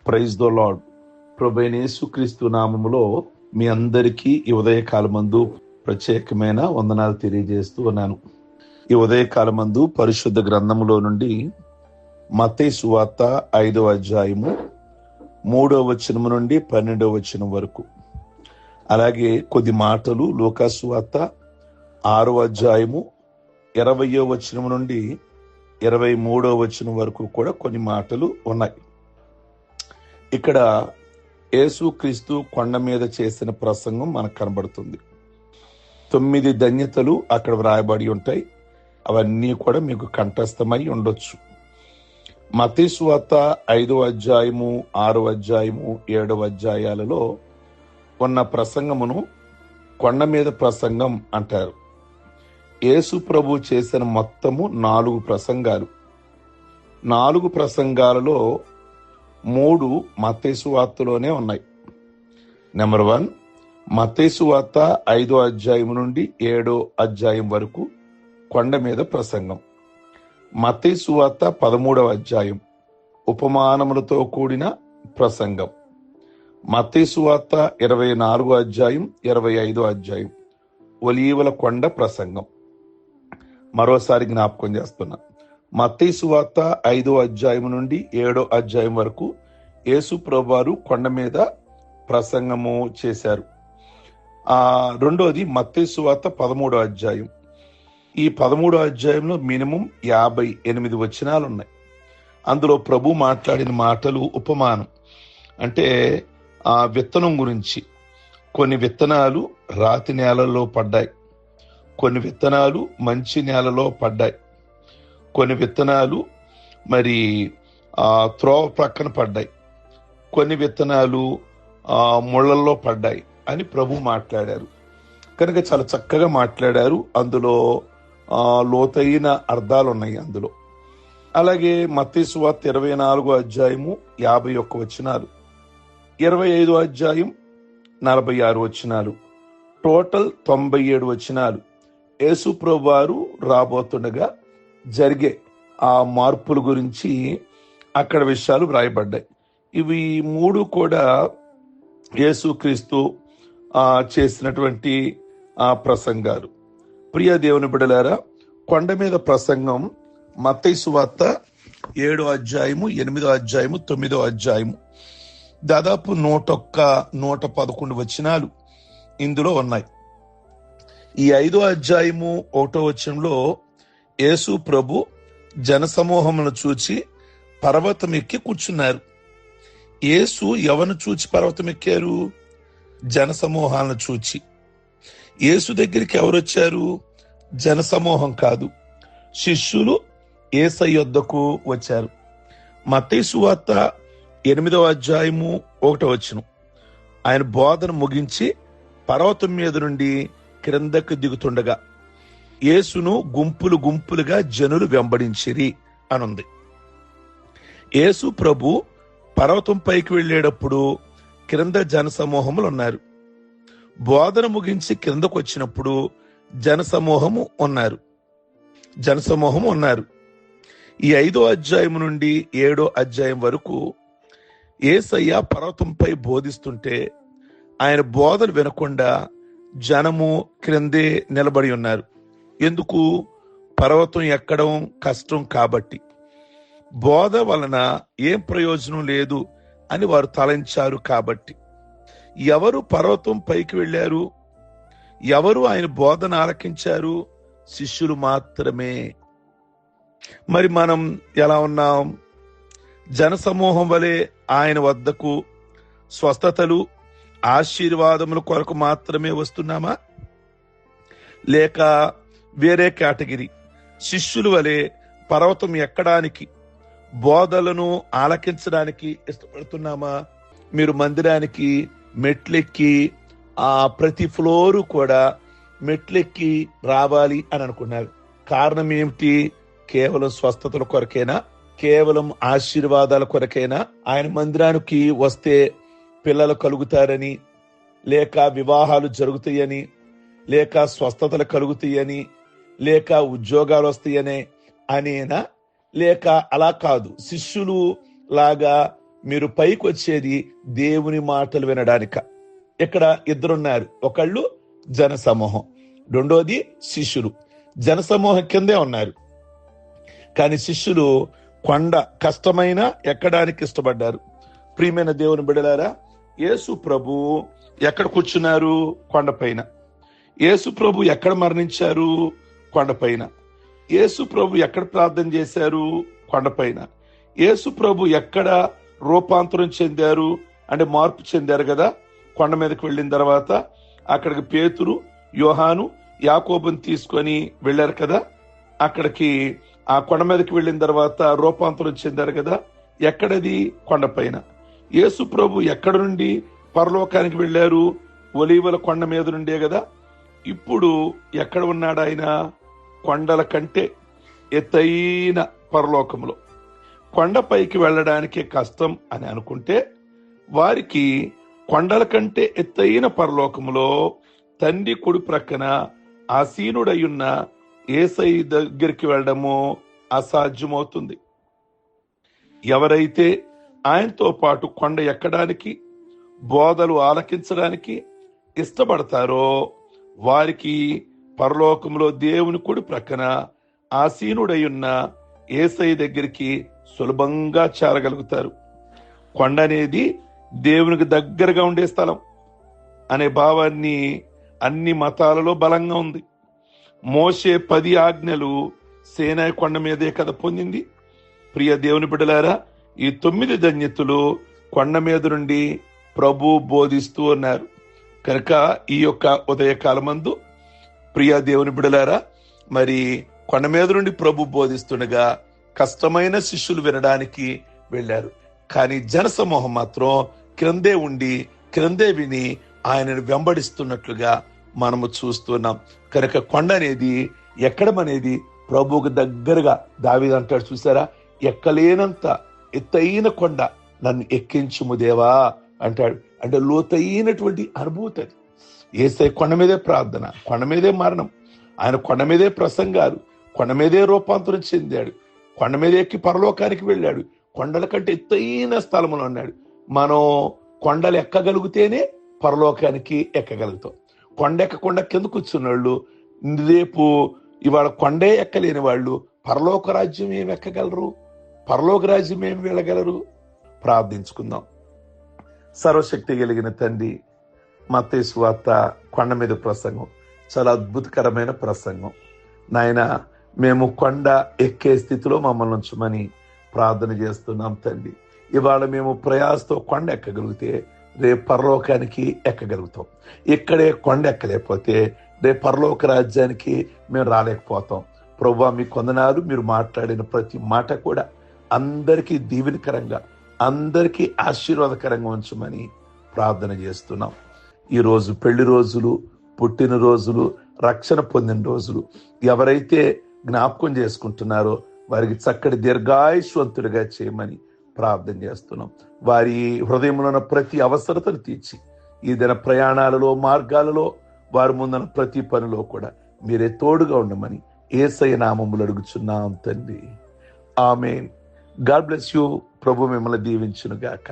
Praise the lord. ప్రభువైన యేసుక్రీస్తు నామములో మీ అందరికీ ఈ ఉదయకాలమందు ప్రత్యేకమైన వందనాలు తెలియజేస్తూ ఉన్నాను. ఈ ఉదయకాలమందు పరిశుద్ధ గ్రంథములో నుండి మత్తయి సువార్త 5వ అధ్యాయము 3వ వచనము నుండి 12వ వచనం వరకు, అలాగే కొద్ది మాటలు లూకా సువార్త 6వ అధ్యాయము 20వ వచనం నుండి 23వ వచనం వరకు కూడా కొన్ని మాటలు ఉన్నాయి. ఇక్కడ యేసుక్రీస్తు కొండ మీద చేసిన ప్రసంగం మనకు కనబడుతుంది. 9 ధన్యతలు అక్కడ వ్రాయబడి ఉంటాయి. అవన్నీ కూడా మీకు కంఠస్థమై ఉండొచ్చు. మత్తయి సువార్త 5వ అధ్యాయము 6వ అధ్యాయము 7వ అధ్యాయాలలో ఉన్న ప్రసంగమును కొండ మీద ప్రసంగం అంటారు. యేసు ప్రభు చేసిన మొత్తము 4 ప్రసంగాలు. 4 ప్రసంగాలలో 3 మత్తయి సువార్తలోనే ఉన్నాయి. నెంబర్ 1, మత్తయి సువార్త 5వ అధ్యాయం నుండి 7వ అధ్యాయం వరకు కొండ మీద ప్రసంగం. మత్తయి సువార్త 13వ అధ్యాయం ఉపమానములతో కూడిన ప్రసంగం. మత్తయి సువార్త 24వ అధ్యాయం 25వ అధ్యాయం ఒలీవల కొండ ప్రసంగం. మరోసారి జ్ఞాపకం చేస్తున్నా, మత్తయి సువార్త 5వ అధ్యాయం నుండి 7వ అధ్యాయం వరకు యేసు ప్రభువారు కొండ మీద ప్రసంగము చేశారు. రెండోది మత్తయి సువార్త 13వ అధ్యాయం. ఈ 13వ అధ్యాయంలో మినిమం 58 వచనాలు ఉన్నాయి. అందులో ప్రభు మాట్లాడిన మాటలు ఉపమానం, అంటే విత్తనం గురించి. కొన్ని విత్తనాలు రాతి నేలలో పడ్డాయి, కొన్ని విత్తనాలు మంచి నేలలో పడ్డాయి, కొన్ని విత్తనాలు త్రోవ ప్రక్కన పడ్డాయి, కొన్ని విత్తనాలు ముళ్ళల్లో పడ్డాయి అని ప్రభు మాట్లాడారు. కనుక చాలా చక్కగా మాట్లాడారు. అందులో లోతైన అర్థాలు ఉన్నాయి అందులో. అలాగే మత్తయి సువార్త 24వ అధ్యాయము 51 వచనాలు, 25వ అధ్యాయం 46 వచనాలు, టోటల్ 97 వచనాలు యేసు ప్రభువారు రాబోతుండగా జరిగే ఆ మార్పుల గురించి అక్కడ విషయాలు వ్రాయబడ్డాయి. ఇవి 3 కూడా యేసుక్రీస్తు చేసినటువంటి ప్రసంగాలు. ప్రియ దేవుని బిడ్డలారా, కొండ మీద ప్రసంగం మత్తయి సువార్త 7వ అధ్యాయము 8వ అధ్యాయము 9వ అధ్యాయము దాదాపు 111 వచనాలు ఇందులో ఉన్నాయి. ఈ 5వ అధ్యాయము 1వ వచనంలో యేసు ప్రభు జనసమూహమును చూచి పర్వతం ఎక్కి కూర్చున్నారు. యేసు ఎవరిని చూచి పర్వతం ఎక్కారు? జనసమూహాలను చూచి. యేసు దగ్గరికి ఎవరు వచ్చారు? జనసమూహం కాదు, శిష్యులు యేసయ్య యొద్దకు వచ్చారు. మత్తయి సువార్త 8వ అధ్యాయము 1వ వచనం, ఆయన బోధన ముగించి పర్వతం మీద నుండి క్రిందకు దిగుతుండగా యేసును గుంపులు గుంపులుగా జనులు వెంబడించిరి అనుంది. యేసు ప్రభు పర్వతం పైకి వెళ్ళేటప్పుడు క్రింద జనసమూహములు ఉన్నారు. బోధన ముగించి క్రిందకు వచ్చినప్పుడు జనసమూహము ఉన్నారు. ఈ 5వ అధ్యాయం నుండి 7వ అధ్యాయం వరకు యేసయ్య పర్వతంపై బోధిస్తుంటే ఆయన బోధన వినకుండా జనము క్రిందే నిలబడి ఉన్నారు. ఎందుకు? పర్వతం ఎక్కడం కష్టం కాబట్టి, బోధ వలన ఏం ప్రయోజనం లేదు అని వారు తలంచారు కాబట్టి. ఎవరు పర్వతం పైకి వెళ్ళారు? ఎవరు ఆయన బోధన ఆలకించారు? శిష్యులు మాత్రమే. మరి మనం ఎలా ఉన్నాం? జనసమూహం వలె ఆయన వద్దకు స్వస్థతలు, ఆశీర్వాదముల కొరకు మాత్రమే వస్తున్నామా? లేక వేరే కేటగిరీ శిష్యుల వలె పర్వతం ఎక్కడానికి, బోధలను ఆలకించడానికి ఇష్టపడుతున్నామా? మీరు మందిరానికి మెట్లెక్కి ప్రతి ఫ్లోరు కూడా మెట్లెక్కి రావాలి అని అనుకున్నారు. కారణం ఏమిటి? కేవలం స్వస్థతల కొరకేనా? కేవలం ఆశీర్వాదాల కొరకైనా? ఆయన మందిరానికి వస్తే పిల్లలు కలుగుతారని, లేక వివాహాలు జరుగుతాయని, లేక స్వస్థతలు కలుగుతాయని, లేక ఉద్యోగాలు వస్తాయనే అనేనా? లేక అలా కాదు, శిష్యులు లాగా మీరు పైకి వచ్చేది దేవుని మాటలు వినడానిక. ఇక్కడ ఇద్దరున్నారు. ఒకళ్ళు జనసమూహం, రెండోది శిష్యులు. జనసమూహం కిందే ఉన్నారు, కానీ శిష్యులు కొండ కష్టమైన ఎక్కడానికి ఇష్టపడ్డారు. ప్రియమైన దేవుని బిడ్డలారా, యేసు ప్రభు ఎక్కడ కూర్చున్నారు? కొండపైన. యేసు ప్రభు ఎక్కడ మరణించారు? కొండపైన. యేసు ప్రభు ఎక్కడ ప్రార్థన చేశారు? కొండపైన. యేసు ప్రభు ఎక్కడ రూపాంతరం చెందారు, అంటే మార్పు చెందారు కదా. కొండ మీదకి వెళ్ళిన తర్వాత అక్కడికి పేతురు, యోహాను, యాకోబుని తీసుకొని వెళ్ళారు కదా. అక్కడికి ఆ కొండ మీదకి వెళ్ళిన తర్వాత రూపాంతరం చెందారు కదా. ఎక్కడది? కొండపైన. యేసు ప్రభు ఎక్కడ నుండి పరలోకానికి వెళ్ళారు? ఒలీవల కొండ మీద నుండే కదా. ఇప్పుడు ఎక్కడ ఉన్నాడు ఆయన? కొండల కంటే ఎత్తైన పరలోకంలో. కొండపైకి వెళ్ళడానికి కష్టం అని అనుకుంటే, వారికి కొండల కంటే ఎత్తైన పరలోకములో తండ్రి కుడి ప్రక్కన ఆసీనుడయ్యున్న యేసయ్య దగ్గరికి వెళ్ళడము అసాధ్యమవుతుంది. ఎవరైతే ఆయనతో పాటు కొండ ఎక్కడానికి, బోధలు ఆలకించడానికి ఇష్టపడతారో వారికి పరలోకంలో దేవుని కుడి ప్రక్కన ఆసీనుడయ్యున్న యేసయ్య దగ్గరికి సులభంగా చేరగలుగుతారు. కొండ అనేది దేవునికి దగ్గరగా ఉండే స్థలం అనే భావాన్ని అన్ని మతాలలో బలంగా ఉంది. మోషే 10 ఆజ్ఞలు సీనాయి కొండ మీదే కదా పొందింది. ప్రియ దేవుని బిడ్డలారా, ఈ 9 ధన్యతలు కొండ మీద నుండి ప్రభు బోధిస్తూ ఉన్నారు. కనుక ఈ యొక్క ఉదయకాలమందు ప్రియ దేవుని బిడ్డలారా, మరి కొండ మీద నుండి ప్రభు బోధిస్తుండగా కష్టమైన శిష్యులు వినడానికి వెళ్ళారు. కానీ జనసమూహం మాత్రం క్రిందే ఉండి క్రిందే విని ఆయనను వెంబడిస్తున్నట్లుగా మనము చూస్తున్నాం. కనుక కొండ అనేది ఎక్కడం అనేది ప్రభువుకు దగ్గరగా. దావీదు అంటాడు చూసారా, ఎక్కలేనంత ఎత్తైన కొండ నన్ను ఎక్కించుము దేవా అంటాడు. అంటే లోతైనటువంటి అనుభూతి అది. యేసయ్య కొండ మీదే ప్రార్థన, కొండ మీదే మరణం, ఆయన కొండ మీదే ప్రసంగాలు, కొండ మీదే రూపాంతరం చెందాడు, కొండ మీద ఎక్కి పరలోకానికి వెళ్ళాడు, కొండల కంటే ఎత్తైన స్థలంలో ఉన్నాడు. మనం కొండలు ఎక్కగలిగితేనే పరలోకానికి ఎక్కగలుగుతాం. కొండ ఎక్కకుండా కింద కూర్చున్న వాళ్ళు, రేపు ఇవాళ కొండే ఎక్కలేని వాళ్ళు పరలోక రాజ్యం ఏమి ఎక్కగలరు? పరలోక రాజ్యం ఏమి వెళ్ళగలరు? ప్రార్థించుకుందాం. సర్వశక్తి కలిగిన తండ్రి, మత్తయి సువార్త కొండ మీద ప్రసంగం చాలా అద్భుతకరమైన ప్రసంగం. నాయన, మేము కొండ ఎక్కే స్థితిలో మమ్మల్ని ఉంచమని ప్రార్థన చేస్తున్నాం తండ్రి. ఇవాళ మేము ప్రయాసతో కొండ ఎక్కగలిగితే రేపు పరలోకానికి ఎక్కగలుగుతాం. ఇక్కడే కొండ ఎక్కలేకపోతే రేపు పరలోక రాజ్యానికి మేము రాలేకపోతాం. ప్రభువా, మీ కొందనాలు. మీరు మాట్లాడిన ప్రతి మాట కూడా అందరికీ దీవెనకరంగా, అందరికీ ఆశీర్వాదకరంగా ఉంచమని ప్రార్థన చేస్తున్నాం. ఈరోజు పెళ్లి రోజులు, పుట్టినరోజులు, రక్షణ పొందిన రోజులు ఎవరైతే జ్ఞాపకం చేసుకుంటున్నారో వారికి చక్కటి దీర్ఘాయుష్వంతుడిగా చేయమని ప్రార్థన చేస్తున్నాం. వారి హృదయంలో ఉన్న ప్రతి అవసరతను తీర్చి ఈ దిన ప్రయాణాలలో, మార్గాలలో, వారి ముందున్న ప్రతి పనిలో కూడా మీరే తోడుగా ఉండమని యేసయ్య నామములో అడుగుచున్నాం తండ్రి. ఆమేన్. God bless you. ప్రభు మిమ్మల్ని దీవించును గాక.